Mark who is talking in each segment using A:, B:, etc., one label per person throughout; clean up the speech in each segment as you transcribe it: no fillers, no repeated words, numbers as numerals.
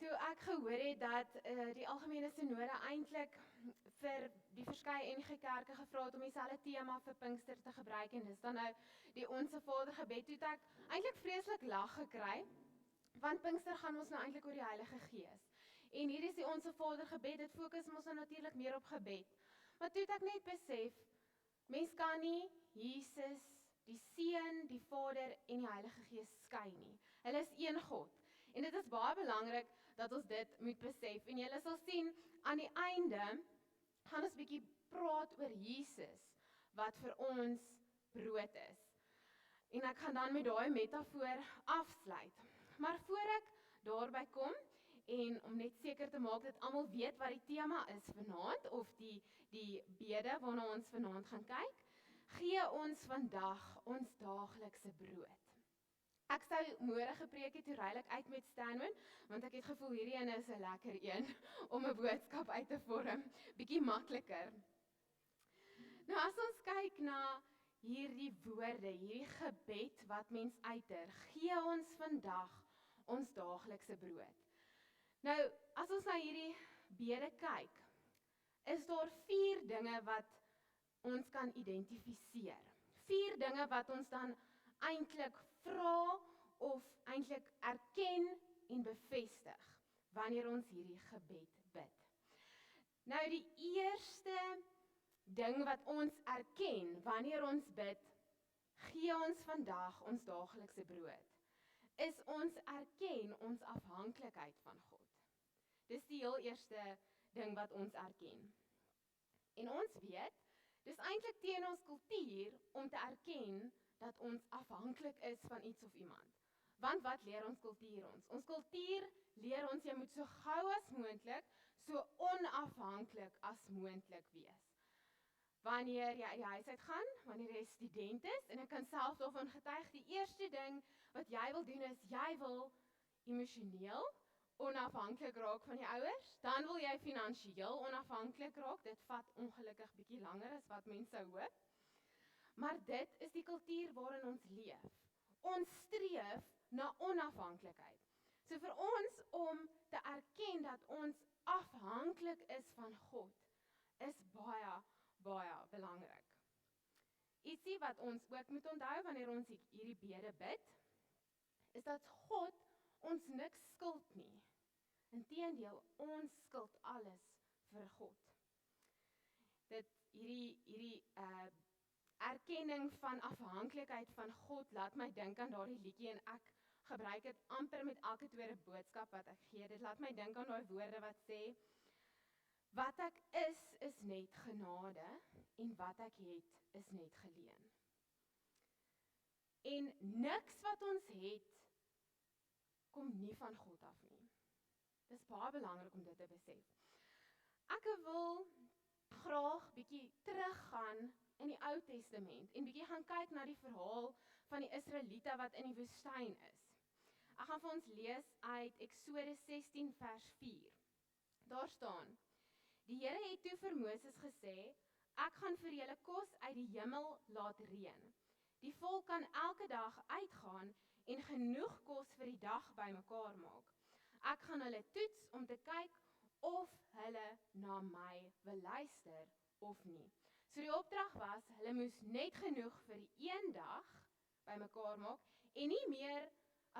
A: toe ek gehoor het dat die Algemene Sinode eintlik vir die verskeie NG Kerke gevra het om dieselfde tema vir Pinkster te gebruik, en dis dan nou die Onse Vader gebed, toe het ek eintlik vreeslik lag gekry, want Pinkster gaan ons nou eintlik oor die Heilige Gees. En hier is die Onse Vader gebed, dit fokus ons nou natuurlik meer op gebed. Maar toe het ek net besef, mens kan nie Jesus, die Seun, die Vader en die Heilige Gees skei nie. Hulle is een God. En dit is baie belangrik dat ons dit moet besef. En julle sal sien, aan die einde gaan ons 'n bietjie praat oor Jesus, wat vir ons brood is. En ek gaan dan met daai metafoor afsluit. Maar voor ek daarby kom, en om net seker te maak dat almal weet wat die tema is vanaand, of die bede waarna ons vanaand gaan kyk, gee ons vandag ons daaglikse brood. Ek sou môre gepreek het, toe ruil ek uit met Stanwin, want ek het gevoel hierdie een is 'n lekker een om 'n boodskap uit te vorm, bietjie makliker. Nou as ons kyk na hierdie woorde, hierdie gebed wat mens uiter, gee ons vandag ons daaglikse brood. Nou, as ons na hierdie bede kyk, is daar 4 dinge wat ons kan identifiseer. 4 dinge wat ons dan eintlik vra of eintlik erken en bevestig wanneer ons hierdie gebed bid. Nou die eerste ding wat ons erken wanneer ons bid, gee ons vandag ons daaglikse brood, is ons erken ons afhanklikheid van God. Dis die heel eerste ding wat ons erken. En ons weet, dis eintlik teen ons kultuur om te erken dat ons afhanklik is van iets of iemand. Want wat leer ons kultuur ons? Ons kultuur leer ons jy moet so gou as moontlik, so onafhanklik as moontlik wees. Wanneer jy uit die huis uit gaan, wanneer jy student is, en ek kan self daarvan getuig, die eerste ding wat jy wil doen is, jy wil emosioneel onafhanklik raak van die ouers, dan wil jy finansiëel onafhanklik raak, dit vat ongelukkig bietjie langer as wat mense hoop, maar dit is die kultuur waarin ons leef. Ons streef na onafhanklikheid. So vir ons om te erken dat ons afhanklik is van God, is baie, baie belangrik. Ietsie wat ons ook moet onthou wanneer ons hierdie bede bid, is dat God ons niks skuld nie. Inteendeel, ons skuld alles vir God. Hierdie erkenning van afhanklikheid van God laat my dink aan daardie liedjie, en ek gebruik dit amper met elke tweede boodskap wat ek gee. Dit laat my dink aan daai woorde wat sê, wat ek is net genade, en wat ek het, is net geleen. En niks wat ons het, kom nie van God af nie. Dis baie belangrik om dit te besef. Ek wil graag bietjie teruggaan in die Ou Testament en bietjie gaan kyk na die verhaal van die Israeliete wat in die woestyn is. Ek gaan vir ons lees uit Eksodus 16 vers 4. Daar staan, die Here het toe vir Moses gesê, ek gaan vir julle kos uit die hemel laat reën. Die volk kan elke dag uitgaan en genoeg kos vir die dag bymekaar maak. Ek gaan hulle toets om te kyk of hulle na my wil luister of nie. So die opdrag was, hulle moes net genoeg vir die een dag bymekaar maak en nie meer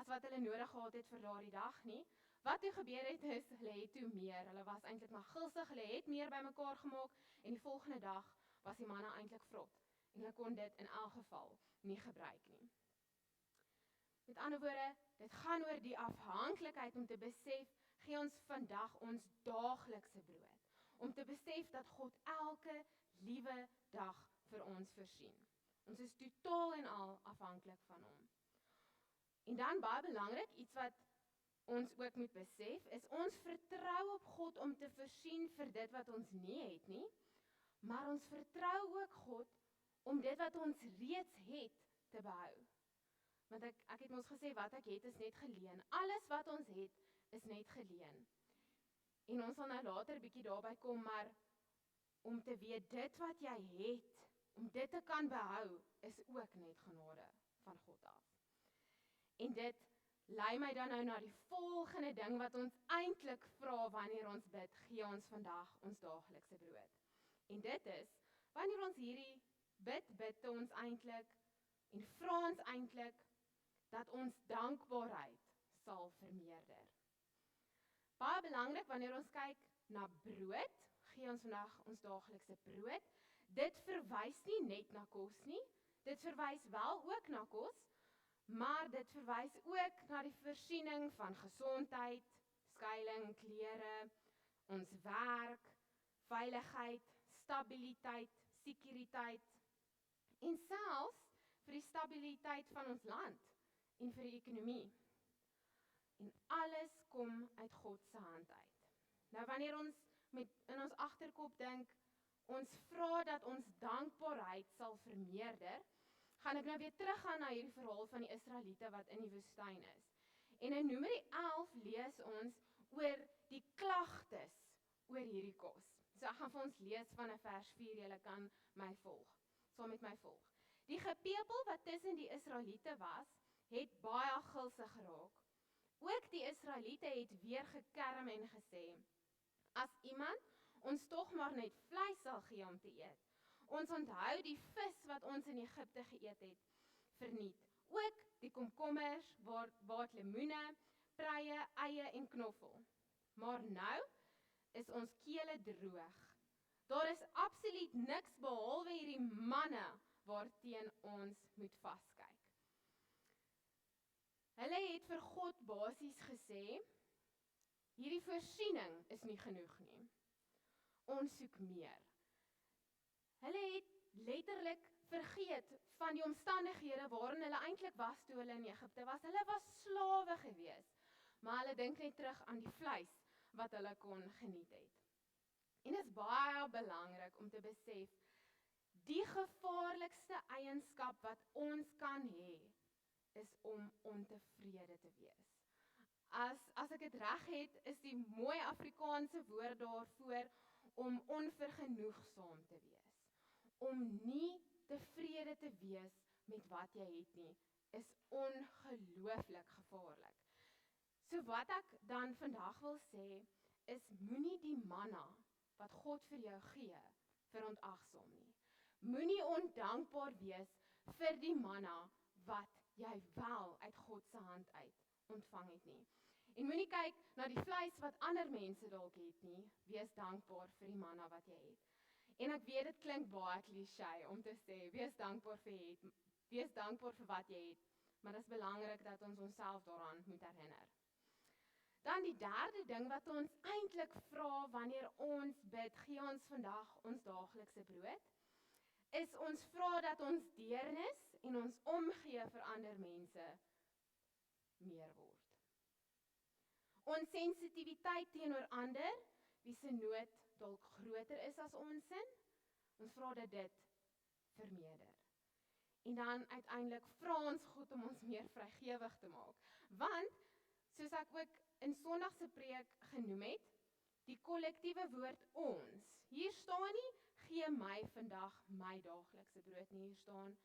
A: as wat hulle nodig gehad het vir daardie dag nie. Wat toe gebeur het is, hulle het toe meer, hulle was eintlik maar gulsig, hulle het meer bymekaar gemaak en die volgende dag was die manne eintlik vrot. En hulle kon dit in elk geval nie gebruik nie. Met ander woorde, dit gaan oor die afhanklikheid om te besef, gee ons vandag ons daaglikse brood. Om te besef dat God elke liewe dag vir ons voorsien. Ons is totaal en al afhanklik van hom. En dan baie belangrik, iets wat ons ook moet besef, is ons vertrou op God om te voorsien vir dit wat ons nie het nie, maar ons vertrou ook God om dit wat ons reeds het te behou. Want ek het ons gesê, wat ek het is net geleen. Alles wat ons het is net geleen. En ons sal nou later bietjie daarby kom, maar om te weet dit wat jy het, om dit te kan behou, is ook net genade van God af. En dit lei my dan nou na die volgende ding wat ons eintlik vra wanneer ons bid, gee ons vandag ons daaglikse brood. En dit is, wanneer ons hierdie bid ons eintlik en vra ons eintlik dat ons dankbaarheid sal vermeerder. Baie belangrik wanneer ons kyk na brood, gee ons vandag ons daaglikse brood. Dit verwys nie net na kos nie, dit verwys wel ook na kos, maar dit verwys ook na die voorsiening van gesondheid, skuiling, klere, ons werk, veiligheid, stabiliteit, sekuriteit en selfs vir die stabiliteit van ons land en vir die ekonomie. En alles kom uit God se hand uit. Nou wanneer ons in ons agterkop dink, ons vra dat ons dankbaarheid sal vermeerder, gaan ek nou weer teruggaan na hierdie verhaal van die Israeliete wat in die woestyn is. En in Numeri 11 lees ons oor die klagtes oor hierdie kos. So ek gaan vir ons lees vanaf vers 4, julle kan my volg, saam met my volg. Die gepepel wat tussen die Israeliete was, het baie gulsig geraak. Ook die Israeliete het weer gekerm en gesê, as iemand ons tog maar net vleis sal gee om te eet. Ons onthou die vis wat ons in Egipte geëet het, verniet. Ook die komkommers, waterlemoene, pruie, eie en knoffel. Maar nou is ons kele droog. Daar is absoluut niks behalwe hierdie manne waarteen ons moet vaskyk. Hulle het vir God basies gesê, hierdie voorsiening is nie genoeg nie. Ons soek meer. Hulle het letterlik vergeet van die omstandighede waarin hulle eintlik was toe hulle in Egipte was. Hulle was slawe gewees, maar hulle dink net terug aan die vleis wat hulle kon geniet het. En dit is baie belangrik om te besef, die gevaarlikste eienskap wat ons kan hê, is om ontevrede te wees. As ek dit reg het, is die mooi Afrikaanse woord daarvoor om onvergenoegsaam te wees. Om nie tevrede te wees met wat jy het nie, is ongelooflik gevaarlik. So wat ek dan vandag wil sê, is moenie die manna wat God vir jou gee, verontagsaam nie. Moenie ondankbaar wees vir die manna wat jy wel uit God se hand uit ontvang het nie. En moenie kyk na die vleis wat ander mense dalk het nie, wees dankbaar vir die manna wat jy het. En ek weet dit klink baie cliché om te sê, wees dankbaar vir wat jy het, maar dit is belangrik dat ons onsself daaraan moet herinner. Dan die derde ding wat ons eintlik vra wanneer ons bid, gee ons vandag ons daaglikse brood, is ons vra dat ons deernis en ons omgee vir ander mense meer word. Ons sensitiwiteit teenoor ander, wie se nood dalk groter is as ons sin, ons vra dat dit vermeerder. En dan uiteindelik vra ons God om ons meer vrygewig te maak. Want, soos ek ook in Sondag se preek genoem het, die kollektiewe woord ons. Hier staan nie, gee my vandag my daaglikse brood nie, hier staan,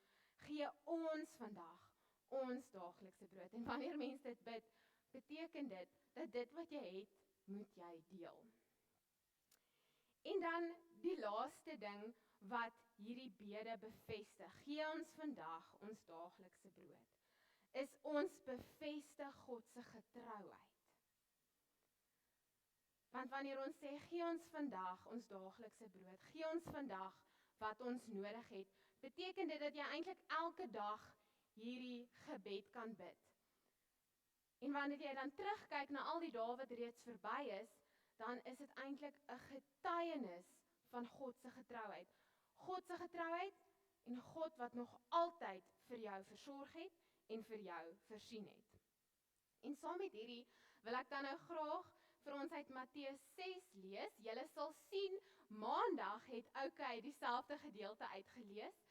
A: gee ons vandag ons daaglikse brood. En wanneer mense dit bid, beteken dit, dat dit wat jy het, moet jy deel. En dan die laaste ding, wat hierdie bede bevestig, gee ons vandag ons daaglikse brood, is ons bevestig God se getrouheid. Want wanneer ons sê, gee ons vandag ons daaglikse brood, gee ons vandag wat ons nodig het, beteken dit dat jy eintlik elke dag hierdie gebed kan bid. En wanneer jy dan terugkyk na al die dae wat reeds verby is, dan is dit eintlik 'n getuienis van God se getrouheid. God se getrouheid en God wat nog altyd vir jou versorg het en vir jou voorsien het. En saam met hierdie wil ek dan nou graag vir ons uit Matteus 6 lees. Julle sal sien, maandag het dieselfde gedeelte uitgelees,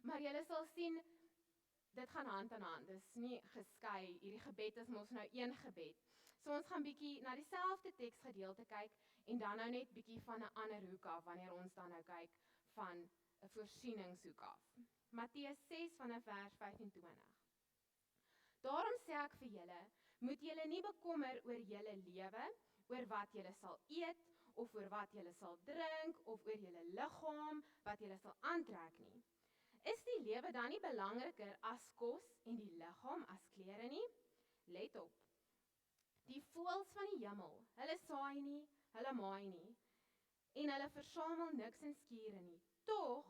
A: maar julle sal sien, dit gaan hand aan hand, dit is nie geskei, hierdie gebed is mos nou een gebed. So ons gaan bietjie na dieselfde teksgedeelte kyk, en dan nou net bietjie van 'n ander hoek af, wanneer ons dan nou kyk van 'n voorsieningshoek af. Matteus 6 vanaf vers 25. Daarom sê ek vir julle, moet julle nie bekommer oor julle lewe, oor wat julle sal eet, of oor wat julle sal drink, of oor julle liggaam, wat julle sal aantrek nie. Is die lewe dan nie belangriker as kos en die liggaam as klere nie? Let op, die voëls van die hemel, hulle saai nie, hulle maai nie, en hulle versamel niks in skure nie. Tog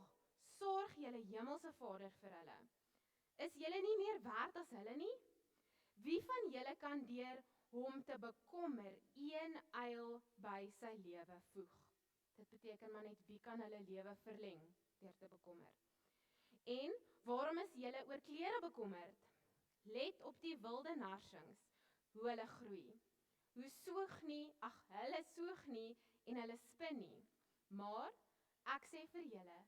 A: sorg julle hemelse Vader vir hulle. Is julle nie meer werd as hulle nie? Wie van julle kan deur hom te bekommer een uil by sy lewe voeg? Dit beteken maar net wie kan hulle lewe verleng deur te bekommer. En waarom is julle oor klere bekommerd? Let op die wilde narsings, hoe hulle groei. Hulle soeg nie en hulle spin nie. Maar ek sê vir julle,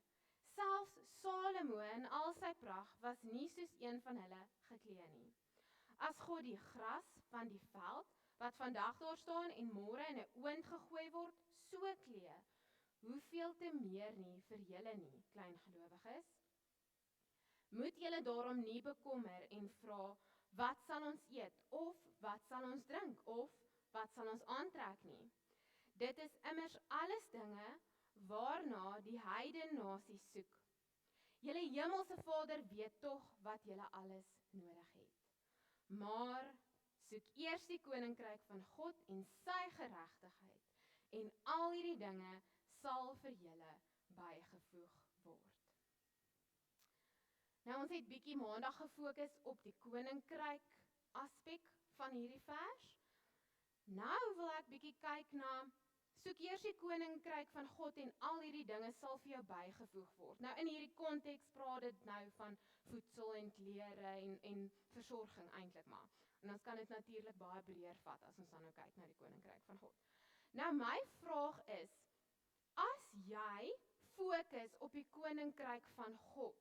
A: selfs Salomo in al sy pragt was nie soos een van hulle geklee nie. As God die gras van die veld, wat vandag daar staan en môre in 'n oond gegooi word, so klee, hoeveel te meer nie vir julle nie, kleingelowiges? Moet julle daarom nie bekommer en vra, wat sal ons eet, of wat sal ons drink, of wat sal ons aantrek nie? Dit is immers alles dinge waarna die heidene nasies soek. Julle hemelse Vader weet tog wat julle alles nodig het. Maar soek eers die koninkryk van God en sy geregtigheid, en al hierdie dinge sal vir julle bygevoeg word. Nou ons het bietjie maandag gefokus op die koninkryk aspek van hierdie vers. Nou wil ek bietjie kyk na, soek eers die koninkryk van God en al hierdie dinge sal vir jou bygevoeg word. Nou in hierdie konteks praat dit nou van voedsel en klere en versorging eintlik maar. En ons kan dit natuurlik baie breër vat as ons dan nou kyk na die koninkryk van God. Nou my vraag is, as jy fokus op die koninkryk van God,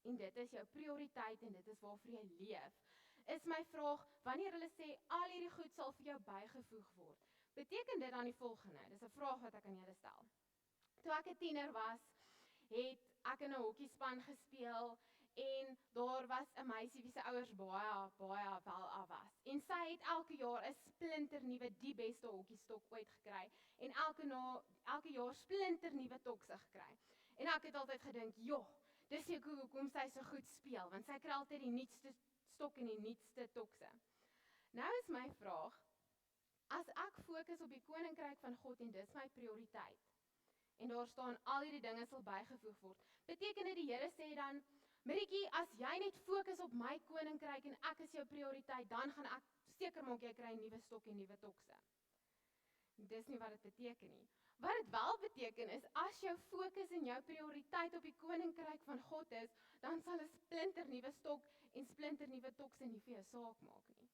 A: en dit is jou prioriteit en dit is waarvoor jy leef, is my vraag, wanneer hulle sê, al hierdie goed sal vir jou bygevoeg word, beteken dit dan die volgende? Dis 'n vraag wat ek aan julle stel. Toe ek 'n tiener was, het ek in 'n hokkiespan gespeel, en daar was 'n meisie wie se ouers baie wel af was. En sy het elke jaar 'n splinternuwe, die beste hokkiestok ooit gekry, en elke jaar splinternuwe tokse gekry. En ek het altyd gedink, joh, dis seker hoekom sy so goed speel, want sy kry altyd die nuutste stok en die nuutste tokse. Nou is my vraag, as ek fokus op die koninkryk van God en dis my prioriteit, en daar staan al hierdie dinge sal bygevoeg word, beteken dit die Here sê dan, Maritjie, as jy net fokus op my koninkryk en ek is jou prioriteit, dan gaan ek seker maak jy kry 'n nuwe stok en nuwe tokse. Dis nie wat dit beteken nie. Wat dit wel beteken is, as jou fokus en jou prioriteit op die koninkryk van God is, dan sal 'n splinternuwe stok en splinternuwe tokse nie vir jou saak maak nie.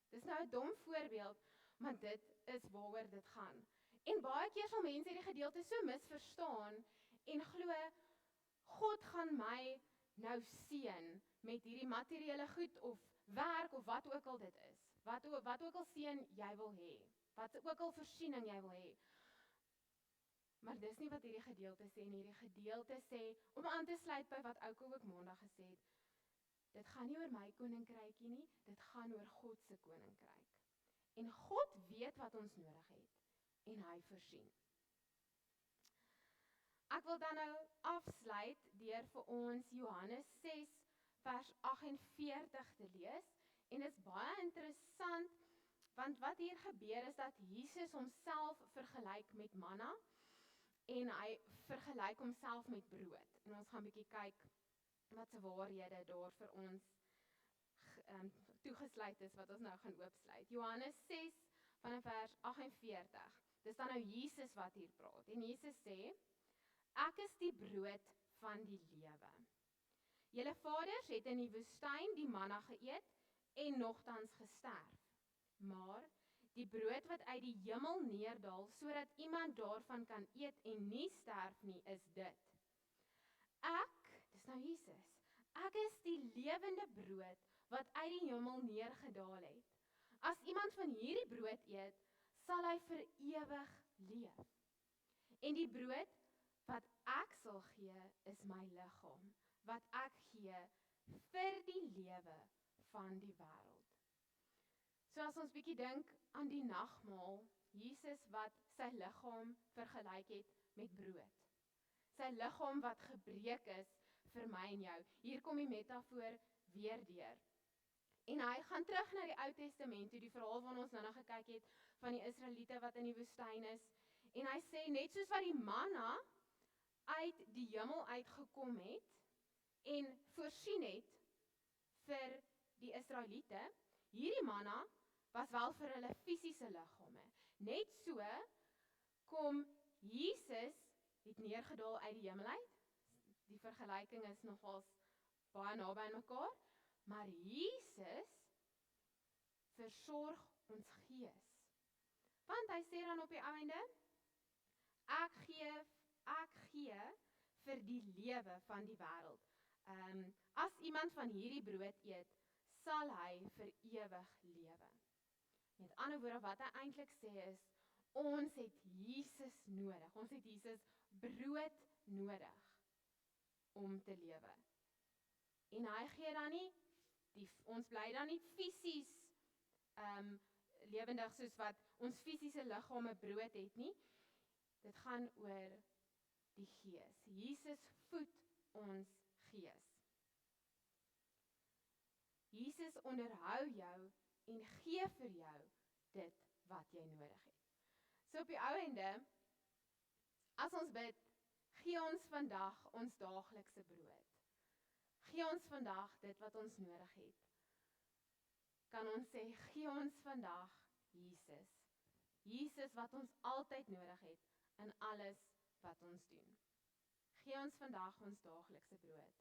A: Dis nou 'n dom voorbeeld, maar dit is waaroor dit gaan. En baie keer sal mense hierdie gedeelte so misverstaan en glo, God gaan my nou seën met hierdie materiële goed of werk of wat ook al dit is. Wat ook al seën jy wil hê. Wat ook al voorsiening jy wil hê. Maar dis nie wat hierdie gedeelte sê nie. Hierdie gedeelte sê, om aan te sluit by wat Ouko ook maandag gesê het, dit gaan nie oor my koninkrykie nie, dit gaan oor God se koninkryk. En God weet wat ons nodig het, en hy voorsien. Ek wil dan nou afsluit deur vir ons Johannes 6 vers 48 te lees, en dit is baie interessant, want wat hier gebeur is dat Jesus homself vergelyk met manna, en hy vergelyk homself met brood. En ons gaan bietjie kyk wat se waarhede daar vir ons toegesluit is, wat ons nou gaan oopsluit. Johannes 6 vanaf vers 48. Dis dan nou Jesus wat hier praat. En Jesus sê, ek is die brood van die lewe. Julle vaders het in die woestyn die manna geëet en nogtans gesterf. Maar die brood wat uit die hemel neerdal, sodat iemand daarvan kan eet en nie sterf nie, is dit. Dis nou Jesus, ek is die lewende brood wat uit die hemel neergedaal het. As iemand van hierdie brood eet, sal hy vir ewig leef. En die brood wat ek sal gee, is my liggaam, wat ek gee vir die lewe van die wêreld. So as ons bietjie dink aan die nagmaal, Jesus wat sy liggaam vergelyk het met brood. Sy liggaam wat gebreek is vir my en jou. Hier kom die metafoor weer deur. En hy gaan terug na die Ou Testament toe, die verhaal waarna ons nou gekyk het van die Israeliete wat in die woestyn is. En hy sê net soos wat die manna uit die hemel uitgekom het en voorsien het vir die Israeliete, hierdie manna was wel vir hulle fisiese liggame. Net so kom Jesus het neergedaal uit die hemel uit. Die vergelyking is nogals baie naby aan mekaar, maar Jesus versorg ons gees. Want hy sê dan op die einde, ek gee vir die lewe van die wêreld. As iemand van hierdie brood eet, sal hy vir ewig lewe. Met ander woorde, wat hy eintlik sê is, ons het Jesus nodig. Ons het Jesus brood nodig om te lewe. En hy gee dan nie, ons bly dan nie fisies lewendig soos wat ons fisiese liggame brood het nie. Dit gaan oor die gees. Jesus voed ons gees. Jesus onderhou jou en gee vir jou dit wat jy nodig het. So op die ou ende, as ons bid, gee ons vandag ons daaglikse brood. Gee ons vandag dit wat ons nodig het. Kan ons sê, gee ons vandag Jesus. Jesus wat ons altyd nodig het in alles wat ons doen. Gee ons vandag ons daaglikse brood.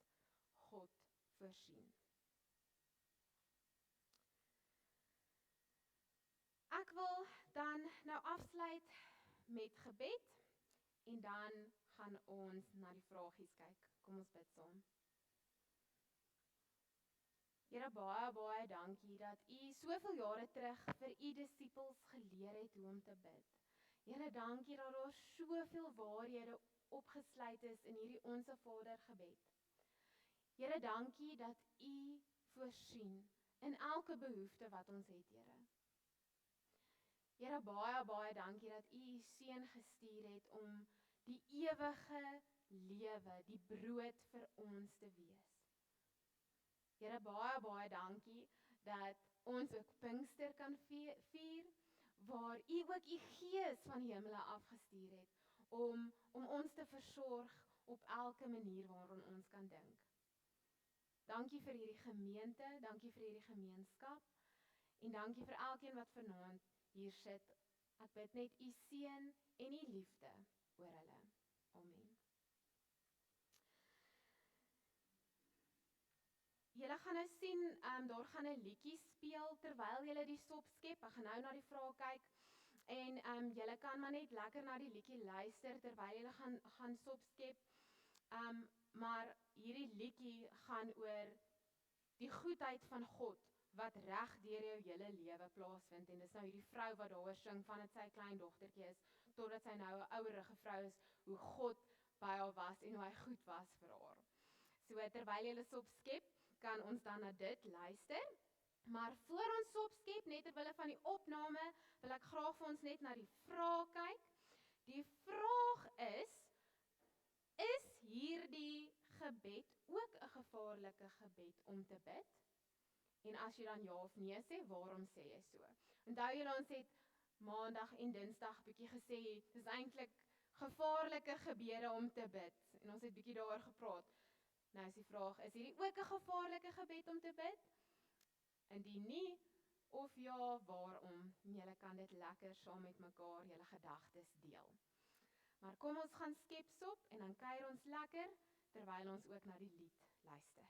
A: God voorsien. Ek wil dan nou afsluit met gebed en dan gaan ons na die vragies kyk. Kom ons bid saam. Here, baie dankie dat U soveel jare terug vir U disippels geleer het hoe om te bid. Here, dankie dat daar soveel waarhede opgesluit is in hierdie Onse Vader gebed. Here, dankie dat U voorsien in elke behoefte wat ons het, Here. Here, baie dankie dat U U seun gestuur het om die ewige lewe, die brood vir ons te wees. Here, baie dankie dat ons ook Pinkster kan vier, waar U ook U Gees van die hemele afgestuur het, om ons te versorg op elke manier waarin ons kan dink. Dankie vir hierdie gemeente, dankie vir hierdie gemeenskap, en dankie vir elkeen wat vanaand hier sit. Ek bid net U seën en U liefde oor hulle. Amen. Julle gaan nou sien, daar gaan 'n liedjie speel terwyl julle die sop skep. Ek gaan nou na die vrae kyk en julle kan maar net lekker na die liedjie luister terwyl julle gaan sop skep. Maar hierdie liedjie gaan oor die goedheid van God wat reg deur jou hele lewe plaasvind, en dis nou hierdie vrou wat daaroor sing van dit sy kleindogtertjie is totdat sy nou 'n ouerige vrou is, hoe God by haar was en hoe hy goed was vir haar. So terwyl julle sop skep, kan ons dan na dit luister. Maar voor ons sop skep, net terwille van die opname, wil ek graag vir ons net na die vraag kyk. Die vraag is hierdie gebed ook 'n gevaarlike gebed om te bid? En as jy dan ja of nee sê, waarom sê jy so? Onthou julle, ons het maandag en dinsdag bietjie gesê, dis eintlik gevaarlike gebede om te bid. En ons het bietjie daaroor gepraat. Nou is die vraag, is hierdie ook 'n gevaarlike gebed om te bid? Indien nie, of ja, waarom? En julle kan dit lekker saam met mekaar julle gedagtes deel. Maar kom ons gaan skep sop en dan kuier ons lekker, terwyl ons ook na die lied luister.